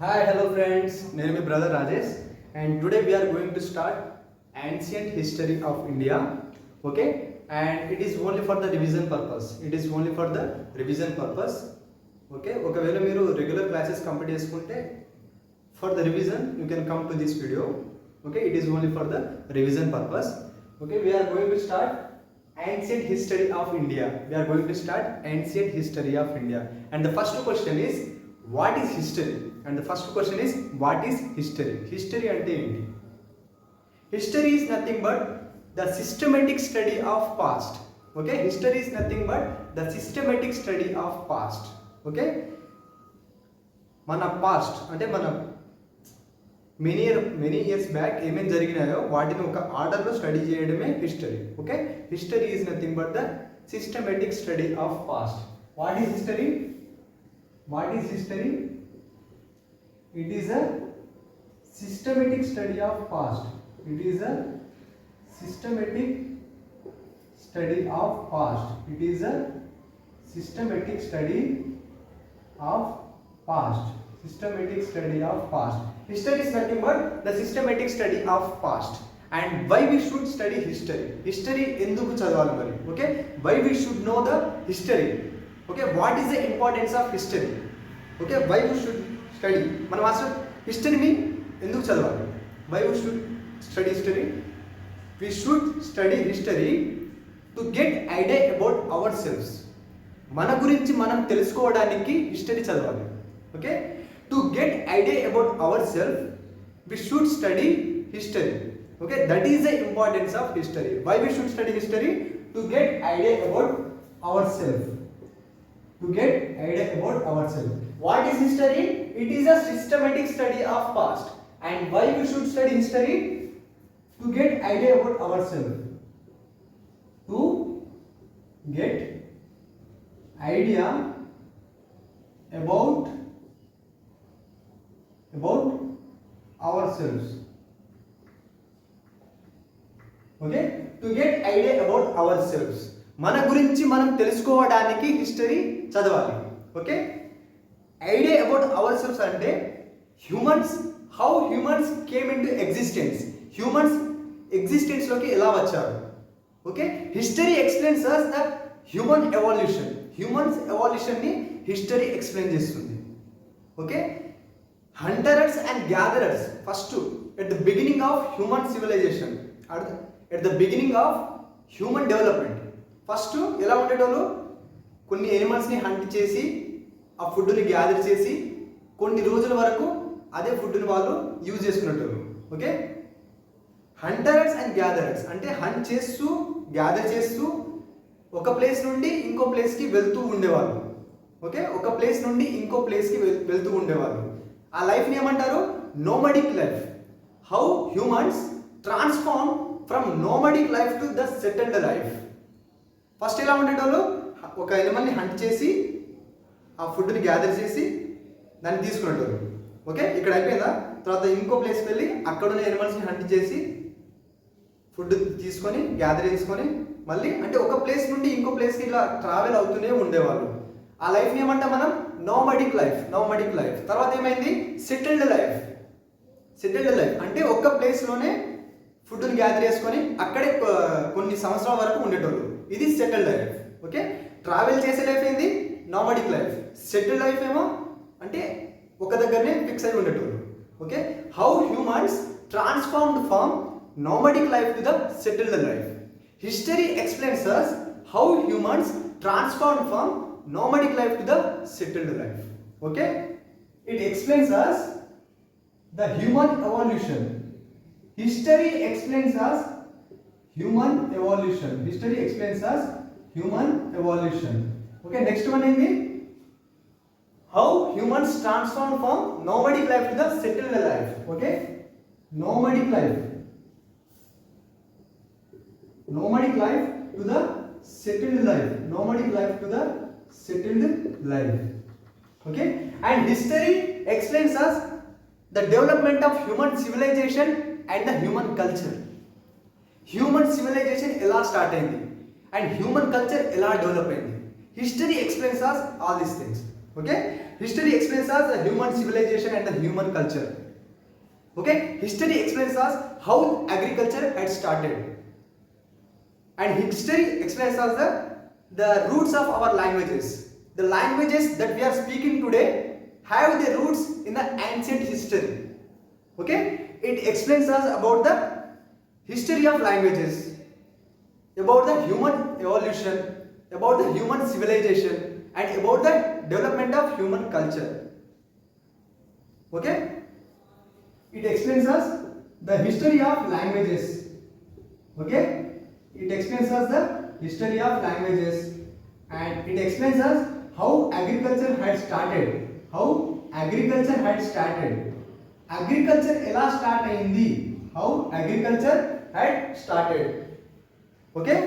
Hi, hello friends. Name is brother Rajesh, and today we are going to start ancient history of India. Okay, and it is only for the revision purpose. It is only for the revision purpose. Okay, ఒకవేళ మీరు regular classes complete చేసుకుంటే for the revision you can come to this video. Okay, it is only for the revision purpose. Okay, we are going to start ancient history of India. We are going to start ancient history of India, and the first question is what is history? And the first question is what is history? History ante enti? History is nothing but the systematic study of past. Okay, history is nothing but the systematic study of past. Okay, మన past అంటే మన many years back ఏమేమి జరిగినాయో వాటిని ఒక ఆర్డర్లో study చేయడమే history. Okay, history is nothing but the systematic study of past. What is history? What is history? It is a systematic study of past. It is a systematic study of past. It is a systematic study of past. Systematic study of past. History is nothing but the systematic study of past. And why we should study history? History enduku chadavali mari? Okay, why we should know the history? Okay, what is the importance of history? Okay, why we should study? మనం అసలు హిస్టరీని ఎందుకు చదవాలి? Why we should study history? We should study history to get idea about our selves. మన గురించి మనం తెలుసుకోవడానికి history చదవాలి. Okay, to get idea about our self we should study history. Okay, that is the importance of history. Why we should study history? To get idea about our self. To get idea about ourselves. What is history? It is a systematic study of past. And why we should study history? To get idea about ourselves. To get idea about ourselves. Okay? To get idea about ourselves. మన గురించి మనం తెలుసుకోవడానికి history చదవాలి. Okay, idea about our selves అంటే humans, how humans came in to existence. Humans ఎగ్జిస్టెన్స్లోకి ఎలా వచ్చారు. Okay, history explains us the human evolution. Humans ఎవల్యూషన్ని హిస్టరీ ఎక్స్ప్లెయిన్ చేస్తుంది. Okay, hunters and gatherers first at the beginning of human civilisation, at the beginning of human development. First ఎలా ఉండేటోళ్ళు? కొన్ని ఎనిమల్స్ని hunt చేసి ఆ ఫుడ్ని గ్యాదర్ చేసి కొన్ని రోజుల వరకు అదే ఫుడ్ని వాళ్ళు use చేసుకునేటోళ్ళు. Okay, hunters and gatherers అంటే హంట్ చేస్తూ గ్యాదర్ చేస్తూ ఒక ప్లేస్ నుండి ఇంకో ప్లేస్కి వెళ్తూ ఉండేవాళ్ళు. ఓకే, ఒక ప్లేస్ నుండి ఇంకో ప్లేస్కి వెళ్తూ ఉండేవాళ్ళు. ఆ లైఫ్ని ఏమంటారు? Nomadic life. How humans transform from nomadic life to the settled life. First ఎలా ఉండేటోళ్ళు? ఒక ఎనిమల్ని హంట్ చేసి ఆ ఫుడ్ని గ్యాదర్ చేసి దాన్ని తీసుకునేటోళ్ళు. ఓకే, ఇక్కడ అయిపోయిందా? తర్వాత ఇంకో ప్లేస్కి వెళ్ళి అక్కడున్న ఎనిమల్స్ని హంట్ చేసి ఫుడ్ తీసుకొని గ్యాదర్ చేసుకొని మళ్ళీ అంటే ఒక ప్లేస్ నుండి ఇంకో ప్లేస్కి ఇలా ట్రావెల్ అవుతూనే ఉండేవాళ్ళు. ఆ లైఫ్ని ఏమంటాం మనం? నోమడిక్ లైఫ్. నోమడిక్ లైఫ్ తర్వాత ఏమైంది? Settled life. సెటిల్డ్ లైఫ్ అంటే ఒక్క ప్లేస్లోనే ఫుడ్ని గ్యాదర్ చేసుకొని అక్కడే కొన్ని సంవత్సరాల వరకు ఉండేటోళ్ళు. ఇది సెటిల్డ్ లైఫ్. ఓకే, ట్రావెల్ చేసే లైఫ్ ఏంది? నోమడిక్ లైఫ్. సెటిల్డ్ లైఫ్ ఏమో అంటే ఒక దగ్గరనే ఫిక్స్ అయి ఉండేటోళ్ళు. Okay, how humans transformed from nomadic life to the settled life. History explains us how humans transformed from nomadic life to the settled life. Okay, it explains us the human evolution. History explains us human evolution. History explains us human evolution. Okay, next one is how humans transform from nomadic life to the settled life. Okay, nomadic life. Nomadic life to the settled life. Nomadic life to the settled life. Okay, and history explains us the development of human civilization and the human culture. Human civilisation ఎలా start అయింది and human culture ఎలా develop అయింది. History explains us all these things. Okay, history explains us the human civilization and the human culture. Okay, history explains us how agriculture had started, and history explains us the roots of our languages. The languages that we are speaking today have their roots in the ancient history. Okay, it explains us about the history of languages, about the human evolution, about the human civilization, and about the development of human culture. Okay, it explains us the history of languages. Okay, it explains us the history of languages, and it explains us how agriculture had started. How agriculture had started. Agriculture ఎలా start అయింది? How agriculture had started. Okay,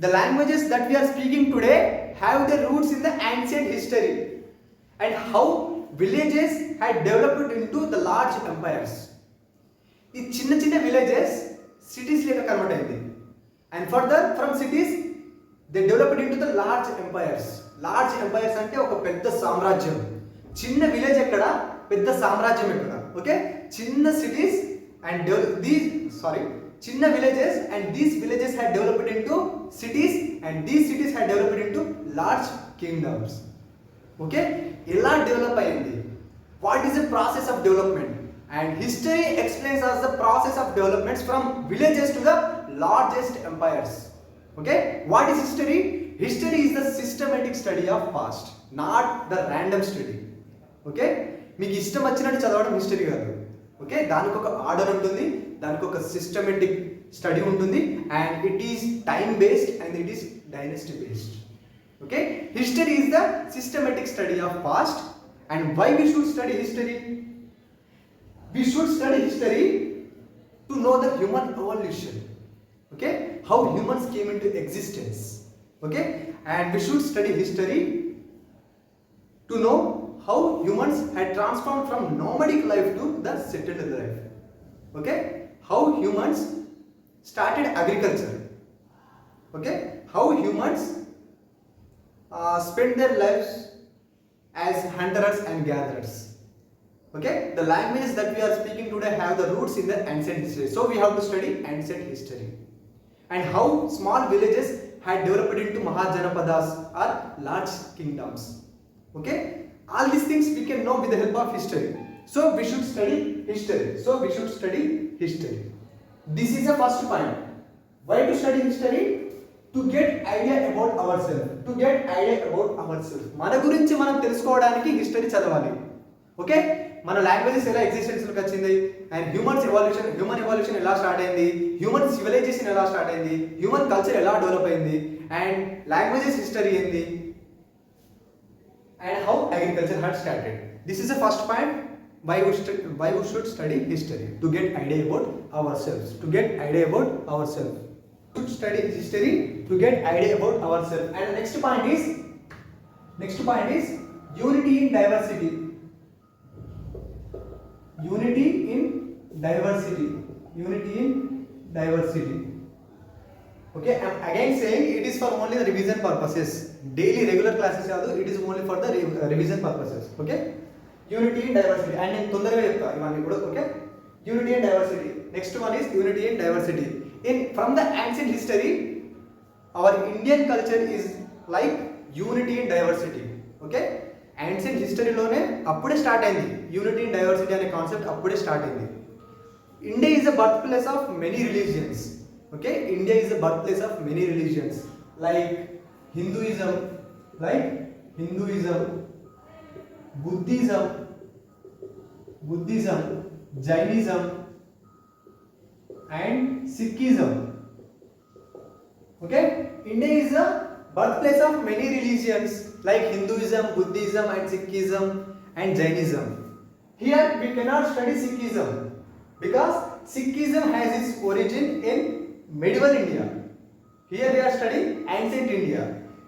the languages that we are speaking today have their roots in the ancient history, and how villages had developed into the large empires. ఈ చిన్న చిన్న villages cities లెక్క convert అయింది, and further from cities they developed into the large empires. Large empires అంటే ఒక పెద్ద సామ్రాజ్యం. చిన్న విలేజ్ ఎక్కడ, పెద్ద సామ్రాజ్యం ఎక్కడ. ఓకే, చిన్న సిటీస్ అండ్ చిన్న villages, and these villages had developed into cities, and these cities had developed into large kingdoms. Okay, ఎలా డెవలప్ అయింది? What is the process of development? And history explains us the process of developments from villages to the largest empires. Okay, what is history? History is the systematic study of past, not the random study. Okay, మీకు ఇష్టం వచ్చినట్టు చదవడం history కాదు. Okay, దానికి ఒక order ఉంటుంది, దానికి ఒక సిస్టమేటిక్ స్టడీ ఉంటుంది, and it is time based and it is dynasty based. Okay, history is the systematic study of past. And why we should study history? We should study history to know the human evolution. Okay, how humans came in to existence. Okay, and we should study history to know how humans had transformed from nomadic life to the settled life. Okay, how humans started agriculture. Okay, how humans spent their lives as hunters and gatherers. Okay, the languages that we are speaking today have the roots in the ancient history, so we have to study ancient history. And how small villages had developed into mahajanapadas or large kingdoms. Okay, all these things we can know with the help of history. So we should study history. This is the first point. Why to study history? To get idea about ourselves. మన గురించి మనం తెలుసుకోవడానికి history చదవాలి. Okay, మన languages ఎలా existence లోకి వచ్చింది, and human evolution ఎలా స్టార్ట్ అయింది, హ్యూమన్ సివిలైజేషన్ ఎలా స్టార్ట్ అయింది, హ్యూమన్ కల్చర్ ఎలా డెవలప్ అయింది, అండ్ లాంగ్వేజెస్ హిస్టరీ ఏంది, and how agriculture had started. This is the first point. Why we should study history? To get idea about ourselves. To study history to get idea about ourselves. And the next point is unity in diversity. Unity in diversity. Okay, I am again saying it is for only the revision purposes. Daily regular classes కాదు, it is only for the revision purposes. Okay, unity in diversity. And నేను తొందరగా చెప్తా ఇవన్నీ కూడా. Okay, unity and diversity. Next one is unity and diversity. From the ancient history, our Indian culture is like unity and diversity. Okay, ancient history లోనే అప్పుడే start అయింది unity and diversity అనే concept. అప్పుడే స్టార్ట్ అయింది. India is the birthplace of many religions. Okay, India is the birthplace of many religions like Hinduism, Buddhism, Jainism, and Sikhism. Okay, India is the birthplace of many religions like Hinduism, Buddhism, and Sikhism and Jainism. Here we cannot study Sikhism because Sikhism has its origin in medieval India. Here we are studying ancient India.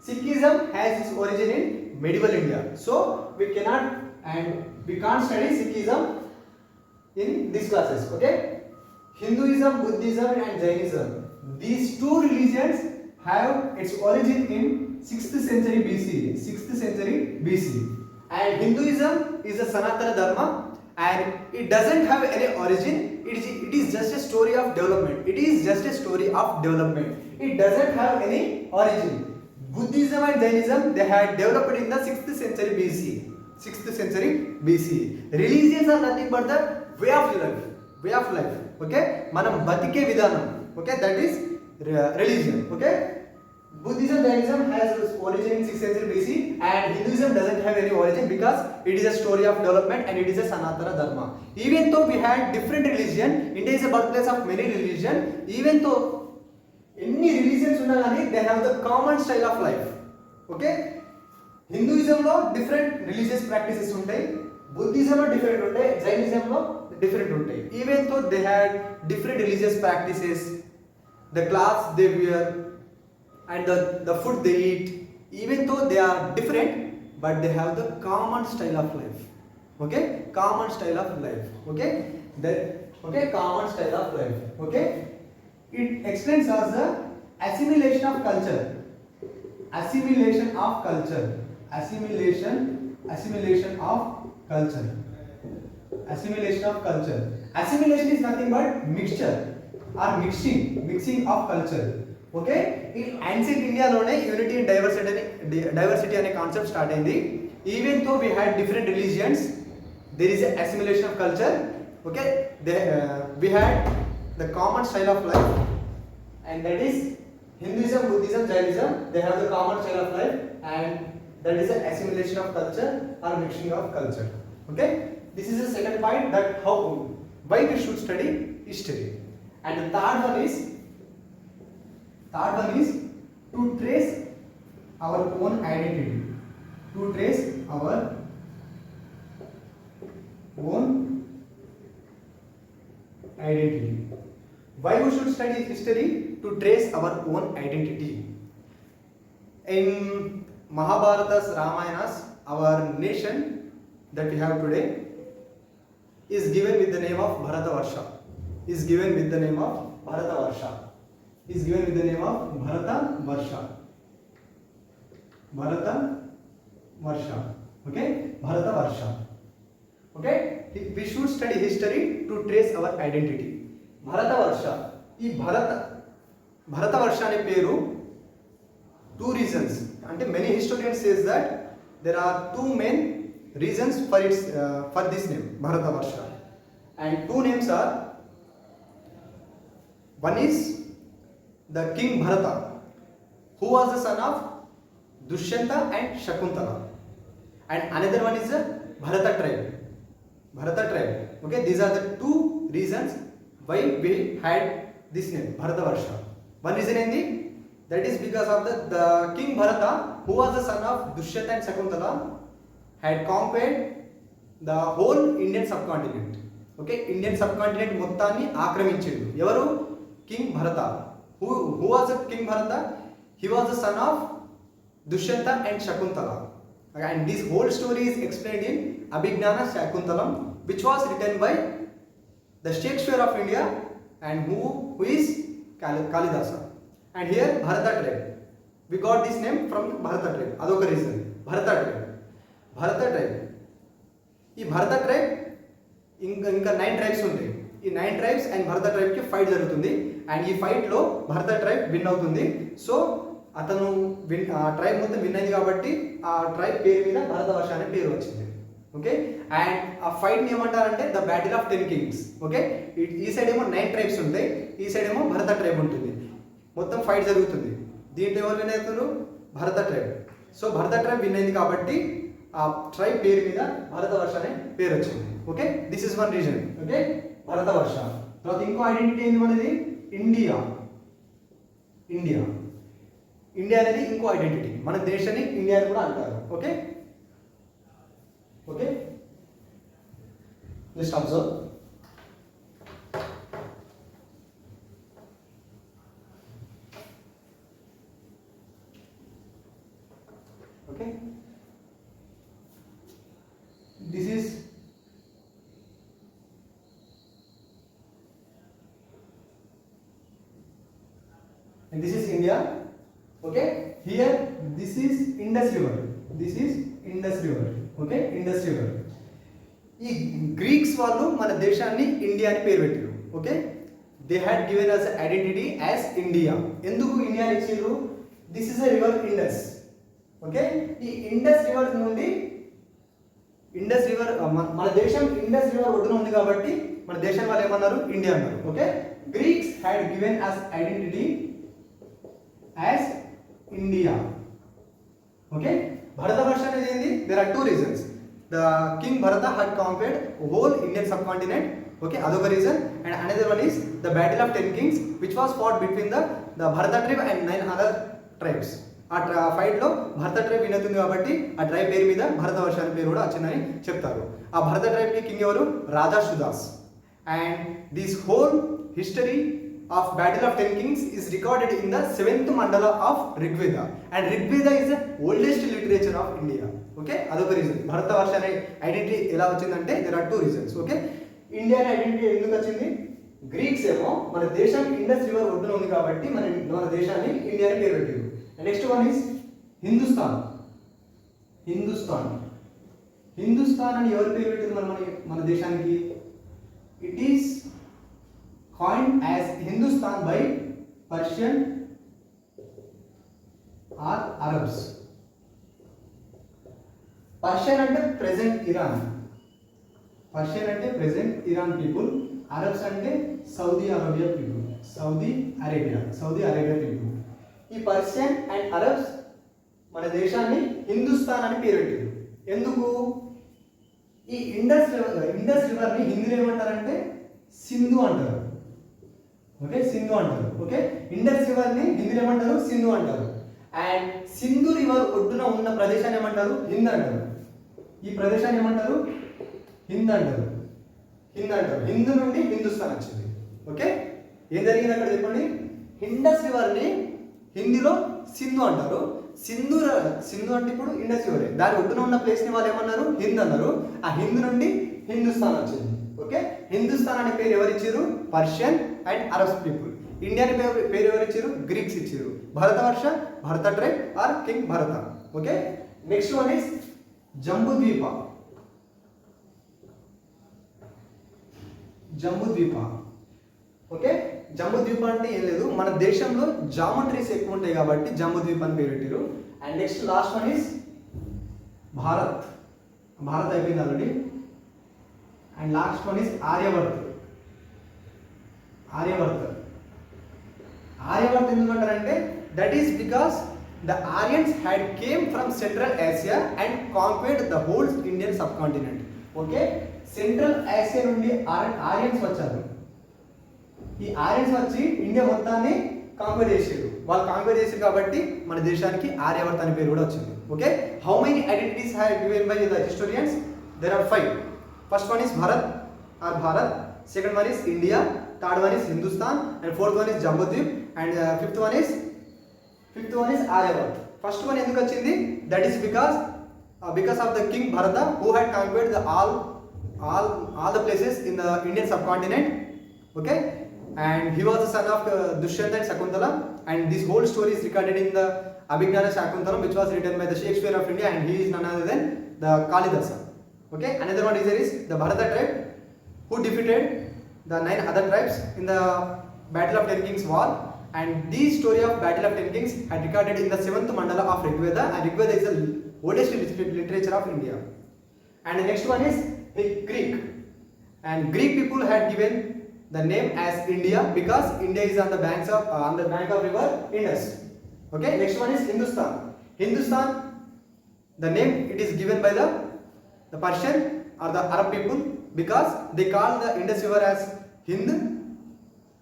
Sikhism has its origin in medieval India. So we can't study Sikhism in these classes. Okay, Hinduism, Buddhism, and Jainism. These two religions have its origin in 6th century BC. And Hinduism is a Sanatana Dharma, and it doesn't have any origin. It is just a story of development. It is just a story of development. It doesn't have any origin. Buddhism and Jainism, they had developed in the 6th century BC. 6th century BC. Religions are nothing but the way of life. Way of life. Okay? Manam batike vidhanam. Okay? That is religion. Okay? Buddhism, Jainism has its origin in 6th century BC, and Hinduism doesn't have any origin because it is a story of development and it is a Sanatana Dharma. Even though we had different religion, India is a birthplace of many religion. Even though any religions unna gaani, they have the common style of life. Okay? Hinduism lo different religious practices untai, Buddhism lo different untai, Jainism lo different untai. Even though they had different religious practices, the clothes they wear, and the food they eat, even though they are different, but they have the common style of life. Okay? Common style of life. Okay? Common style of life. Okay? It explains us the assimilation of culture. Assimilation of culture. Assimilation of culture. Assimilation of culture. Assimilation is nothing but mixture or mixing of culture. Okay, in ancient India lone unity and diversity ane concept start ayindi. Even though we had different religions, there is a assimilation of culture. Okay, we had the common style of life, and that is Hinduism, Buddhism, Jainism. They have the common style of life, and that is the assimilation of culture or mixing of culture. Okay, this is the second point, that why we should study history. And the third one is to trace our own identity. To trace our own identity. Why we should study history? To trace our own identity. In Mahabharatas, Ramayanas, our nation that we have today is given with the name of Bharatavarsha. Is given with the name of Bharatavarsha. Okay, Bharatavarsha. Okay, we should study history to trace our identity. Bharatavarsha. Ee Bharatavarsha ane peru, two reasons. Ante many historians says that there are two main reasons for its for this name, Bharatavarsha. And two names are, one is the King Bharata, who was the son of Dushyanta and Shakuntala, and another one is the Bharata tribe. Okay, these are the two reasons why we had this name, Bharatavarsha. One reason is that is because of the King Bharata, who was the son of Dushyanta and Shakuntala, had conquered the whole Indian subcontinent. Okay, Indian subcontinent మొత్తాన్ని ఆక్రమించిండు. ఎవరు? King Bharata. Who was the King Bharata? He was the son of Dushyanta and Shakuntala. And this whole story is explained in Abhignana Shakuntalam, which was written by the Shakespeare of India, and who is Kalidasa. And here Bharata tribe. We got this name from Bharata tribe. Adoka reason. Bharata tribe. ఈ Bharata tribe ఇంకా 9 tribes ఉంటాయి. ఈ 9 tribes and Bharata tribe కి fight జరుగుతుంది, and ఈ fight లో Bharata tribe win అవుతుంది. So అతను ఆ ట్రైబ్ మొత్తం విన్ అయింది కాబట్టి ఆ ట్రైబ్ పేరు మీద భరతవర్ష అనే పేరు వచ్చింది. ఓకే, అండ్ ఆ ఫైట్ ని ఏమంటారంటే the battle of 10 Kings. Okay, ఈ సైడ్ ఏమో 9 ట్రైబ్స్ ఉంటాయి, ఈ సైడ్ ఏమో భరత ట్రైబ్ ఉంటుంది. మొత్తం ఫైట్ జరుగుతుంది. దీంట్లో ఎవరు విన్ అవుతారు? భరత ట్రైబ్. సో భరత ట్రైబ్ విన్ అయింది కాబట్టి ఆ ట్రైబ్ పేరు మీద భరతవర్ష అనే పేరు వచ్చింది. Okay, this is one reason. Okay, Bharatavarsha. తర్వాత ఇంకో ఐడెంటిటీ ఏంది మనది? ఇండియా అనేది ఇంకో ఐడెంటిటీ. మన దేశాన్ని ఇండియా అని కూడా అంటారు. Okay okay, just observe. Okay, this is and this is India. Okay, here this is Indus River. Okay, Indus river. ఈ గ్రీక్స్ వాళ్ళు మన దేశాన్ని ఇండియా అని పేరు పెట్టారు. Okay, they had given us identity as India. ఎందుకు ఇండియా ఇచ్చారు? This is a river Indus. Okay, ఈ ఇండస్ రివర్ నుండి ఇండస్ రివర్ మన దేశం ఇండస్ రివర్ ఒడ్డున ఉంది కాబట్టి మన దేశం వాళ్ళు ఏమన్నారు? ఇండియా అన్నారు. Okay, Greeks had given us identity as India. Okay, Bharatvarsha అనేది ఏంది? There are two reasons. The king Bharata had conquered whole Indian subcontinent. Okay, అదొక reason. And another one is the battle of 10 kings which was fought between the Bharata tribe and 9 other tribes. ఆ fight లో Bharata tribe వినవుతుంది కాబట్టి ఆ tribe పేరు మీద భరతవర్ష అనే పేరు కూడా వచ్చిందని చెప్తారు. ఆ భరత ట్రైబ్ కి కింగ్ ఎవరు? Raja Sudas. And this whole history of battle of 10 kings is recorded in the 7th mandala of Rigveda, and Rigveda is the oldest literature of India. Okay, అదొక రీజన్. భరతవర్ష అనే ఐడెంటిటీ ఎలా వచ్చిందంటే there are two reasons. Okay, India అనే identity ఎందుకు వచ్చింది? Greeks ఏమో మన దేశం ఇండస్ రివర్ ఒడ్డున ఉంది కాబట్టి మన దేశాన్ని ఇండియా అని పేరు పెట్టారు. Next one is Hindustan. Hindustan అని ఎవరు పేరు పెట్టారు మన దేశానికి? It is coined as Hindustan by Persian or Arabs. Persian అంటే present Iran. Persian అంటే present Iran people. Arabs అంటే Saudi Arabia people. Saudi Arabia people. ఈ పర్షియన్ అండ్ అరబ్స్ మన దేశాన్ని హిందుస్థాన్ అని పేరు పెట్టారు. ఎందుకు? ఈ ఇండస్ రివర్ని హిందీలో ఏమంటారంటే సింధు అంటారు. ఓకే, సింధు అంటారు. ఓకే, ఇండస్ రివర్ ని హిందీలో ఏమంటారు? సింధు అంటారు. అండ్ సింధు రివర్ ఒడ్డున ఉన్న ప్రదేశాన్ని ఏమంటారు? హింద్ అంటారు. ఈ ప్రదేశాన్ని ఏమంటారు? హింద్ అంటారు. హింద్ నుండి హిందుస్థాన్ వచ్చింది. ఓకే, ఏం జరిగింది అక్కడ చెప్పండి. ఇండస్ రివర్ ని హిందీలో సింధు అంటారు. సింధు అంటే ఇప్పుడు ఇండస్ రివర్, దాని ఒడ్డున ఉన్న ప్లేస్ ని వాళ్ళు ఏమన్నారు? హింద్ అన్నారు. ఆ హింద్ నుండి హిందుస్థాన్ వచ్చింది. ఓకే, హిందుస్థాన్ అనే పేరు ఎవరు ఇచ్చారు? Persian and Arabs people. India అనే పేరు ఎవరు ఇచ్చారు? గ్రీక్స్ ఇచ్చారు. Bharatvarsha, Bharata tribe or king Bharata. Okay, next one is Jambudvipa. Okay, Jambudvipa అంటే ఏం లేదు, మన దేశంలో జామెట్రీస్ ఎక్కువ ఉంటాయి కాబట్టి జంబూద్వీప అని పేరు పెట్టారు. And next last one is Bharat అయిపోయింది already. And last one is Aryavarta ఎందుకంటారంటే that is because the Aryans had came from central Asia and conquered the whole Indian subcontinent. Okay, central Asia నుండి Aryans వచ్చారు. ఈ Aryans వచ్చి India మొత్తాన్ని కాంక్వేర్ చేశారు. వాళ్ళు కాంక్వేర్ చేశారు కాబట్టి మన దేశానికి ఆర్యవర్త్ అనే పేరు కూడా వచ్చింది. Okay, how many identities have given by the historians? There are 5. First one is Bharat. Second one is India. third one is Hindustan, and fourth one is Jambudvip, and fifth one is Aryavart. First one ఎందుకు వచ్చింది? That is because of the king Bharata who had conquered all the places in the Indian subcontinent. Okay, and he was the son of Dushyanta and Shakuntala, and this whole story is recorded in the Abhignana Shakuntalam, which was written by the Shakespeare of India, and he is none other than the Kalidasa. Okay, another one is there is the Bharata tribe who defeated the 9 other tribes in the battle of 10 kings war, and this story of battle of 10 kings had recorded in the 7th mandala of Rigveda, and Rigveda is the oldest literature of India. And the next one is Greek, and Greek people had given the name as India because India is on the bank of river Indus. Okay, next one is Hindustan. The name it is given by the Persian or the Arab people because they call the Indus River as Hind.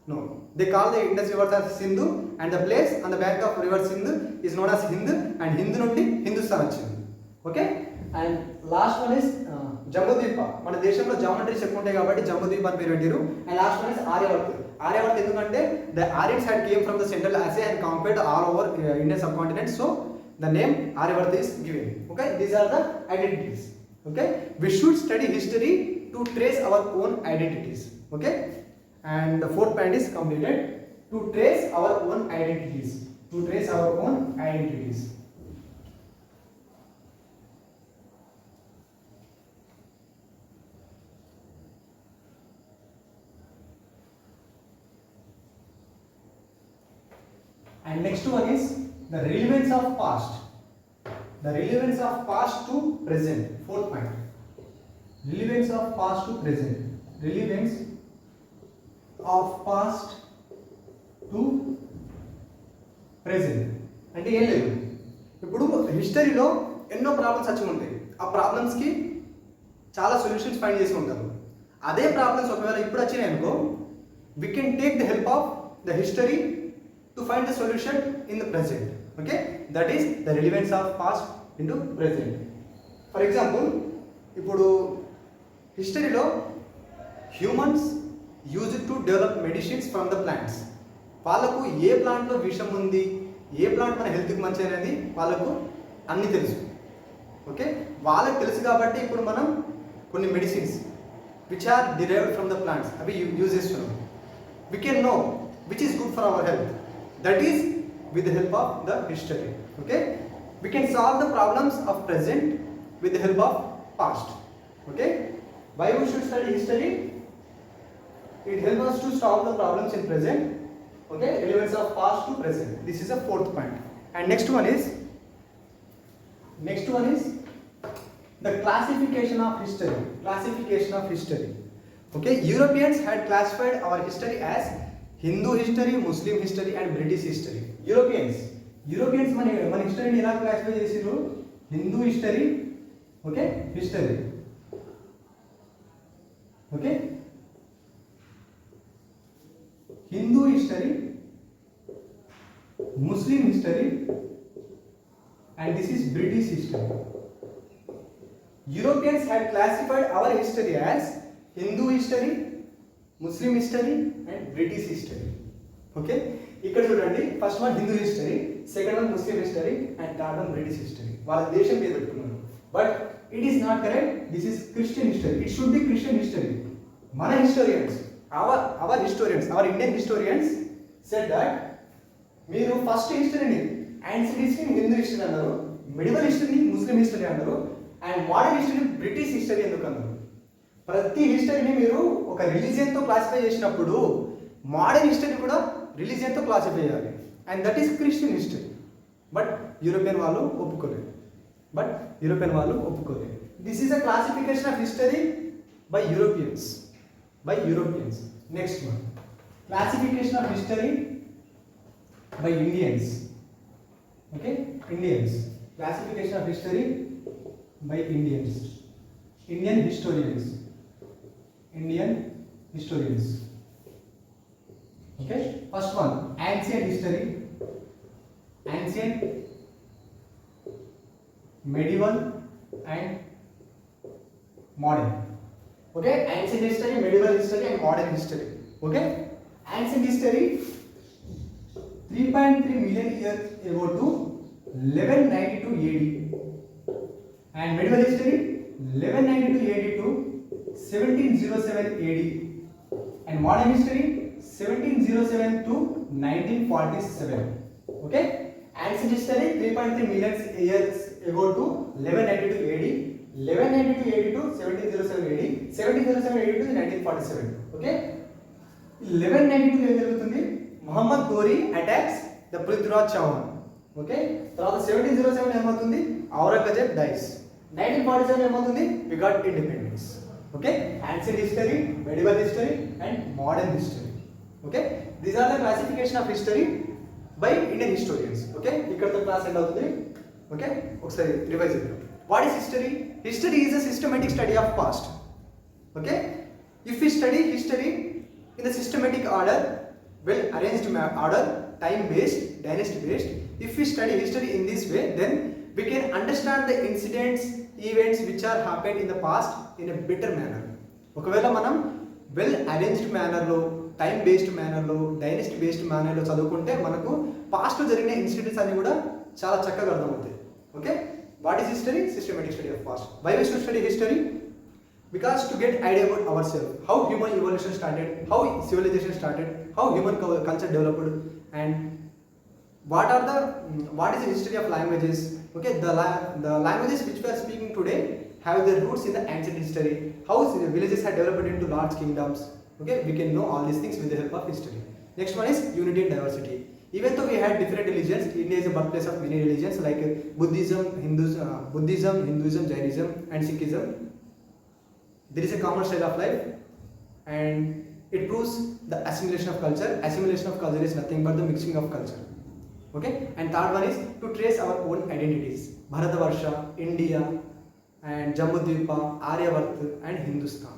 No, they call the Indus River as Sindhu, and the place on the bank of river Sindhu is known as Hind, and Hind నుండి హిందుస్థాన్ వచ్చింది. Okay, and last one is Jambudvipa. మన దేశంలో geometries ఎక్కువ ఉంటాయి కాబట్టి జంబూద్వీప అని పేరు పెట్టారు. And last one is Aryavarta ఎందుకంటే the Aryans had came from the central Asia and conquered all over Indian subcontinent, so the name Aryavarta is given. Okay, these are the identities. Okay, we should study history to trace our own identities. Okay, and the fourth point is completed. To trace our own identities. And next one is the relevance of past. The relevance of past to present. Fourth point. Relevance of past to present. Relevance of past to present. అంటే ఏం లేదు, ఇప్పుడు హిస్టరీలో ఎన్నో problems వచ్చి ఉంటాయి. ఆ ప్రాబ్లమ్స్కి చాలా సొల్యూషన్స్ ఫైండ్ చేసి ఉంటారు. అదే ప్రాబ్లమ్స్ ఒకవేళ ఇప్పుడు వచ్చినాయి అనుకో, we can take the help of the history to find the solution in the present. Okay, that is the relevance of past into present. For example, ఇప్పుడు హిస్టరీలో humans use to develop medicines from the plants. వాళ్ళకు ఏ ప్లాంట్లో విషం ఉంది, ఏ plant మన హెల్త్కి మంచి అనేది వాళ్ళకు అన్నీ తెలుసు. ఓకే, వాళ్ళకి తెలుసు కాబట్టి ఇప్పుడు మనం కొన్ని medicines which are derived from the plants అవి యూజ్ చేస్తున్నాం. We can know which is good for our health. That is with the help of the history. Okay, we can solve the problems of present with the help of past. Okay, why we should study history? It helps us to solve the problems in present. Okay, relevance of past to present. This is a fourth point. And next one is the classification of history. Classification of history. Okay, Europeans had classified our history as Hindu history, Muslim history and British history. Europeans మన హిస్టరీని ఎలా classify చేసిరు? Hindu history, okay, history, okay, Hindu history, Muslim history and this is British history. Europeans had classified our history as Hindu history, Muslim history and British history. Okay, ఇక్కడ చూడండి, first one Hindu history, second one Muslim history and third one British history. వాళ్ళ దేశం పేరు పెట్టుకున్నారు. But it is not correct. This is Christian history. It should be Christian history. మన historians, our historians, our Indian historians said that మీరు first హిస్టరీని ancient హిస్టరీని Hindu history అన్నారు, medieval హిస్టరీని ముస్లిం హిస్టరీ అన్నారు అండ్ మోడర్న్ హిస్టరీని British history ఎందుకు అన్నారు? ప్రతి హిస్టరీని మీరు ఒక రిలీజియన్తో క్లాసిఫై చేసినప్పుడు మోడర్న్ హిస్టరీ కూడా రిలీజియన్తో క్లాసిఫై చేయాలి. And that is Christian history. But European వాళ్ళు ఒప్పుకోలేదు. This is a classification of history by Europeans. Next one, classification of history by Indians. Okay, Indians, classification of history by Indians, Indian historians. Okay, first one, ancient history, ancient, medieval and modern. Okay, ancient history, medieval history and modern history. Okay, ancient history 3.3 million years ago to 1192 AD and medieval history 1192 AD to 1707 AD and modern history 1707 to 1947. Okay, ancient history 3.3 million years ago to 1192 AD, 1192 AD to 1707 AD, 1707 AD to 1947. Okay, 1192 ఏం జరుగుతుంది? Mohammad Ghori attacks the Prithviraj Chauhan. Okay, తర్వాత 1707 ఏమవుతుంది? Aurangzeb dies. 1947 ఏమవుతుంది? We got independence. Okay, ancient history, medieval history and modern history. Okay, these are the classification of history by Indian historians. Okay, ఇక్కడతో class end అవుతుంది. Okay, ఒకసారి revise చేద్దాం. What is history? History is a systematic study of past. Okay, if we study history in the systematic order, well arranged order, time based, dynasty based, if we study history in this way, then we can understand the incidents, events which are happened in the past in a better manner. ఒకవేళ మనం well arranged మేనర్లో, time based మేనర్లో, dynasty based మేనర్లో చదువుకుంటే మనకు పాస్ట్లో జరిగిన incidents అన్ని కూడా చాలా చక్కగా అర్థమవుతాయి. Okay, what is history? Systematic study of past. Why we should study history? Because to get idea about ourselves, how human evolution started, how civilization started, how human culture developed, and what is the history of languages. Okay, the languages which we are speaking today have their roots in the ancient history. How villages had developed into large kingdoms. Okay, we can know all these things with the help of history. Next one is unity and diversity. Even though we had different religions, India is a birthplace of many religions like Buddhism, Hinduism, Jainism, and Sikhism. There is a common style of life, and it proves the assimilation of culture. Assimilation of culture is nothing but the mixing of culture. Okay, and third one is to trace our own identities. Bharatavarsha, India, and Jambudvipa, Aryavart, and Hindustan.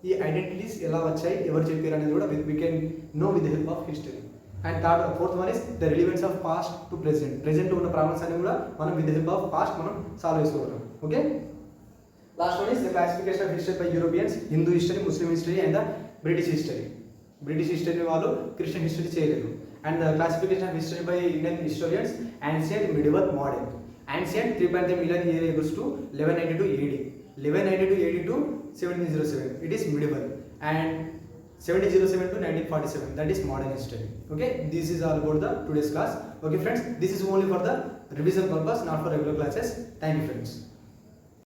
ఈ identities ఎలా వచ్చాయి, ఎవరు చెప్పారు అనేది కూడా we can know with the help of history. And fourth one is the relevance of past to present. Present ఉన్న problems అన్ని కూడా మనం with the help of past మనం సాల్వ్ చేసుకోగలం. Okay, last one is the classification of history by Europeans, Hindu history, Muslim history and the British history. British history వాళ్ళు Christian history చేయలేదు. And the classification of history by Indian historians, ancient, medieval, modern. Ancient 3.3 million year equals to 1192 AD. 1192 AD to 1707, it is medieval, and 1707 to 1947, that is modern history. Okay, this is all about the today's class. Okay friends, this is only for the revision purpose, not for regular classes. Thank you friends.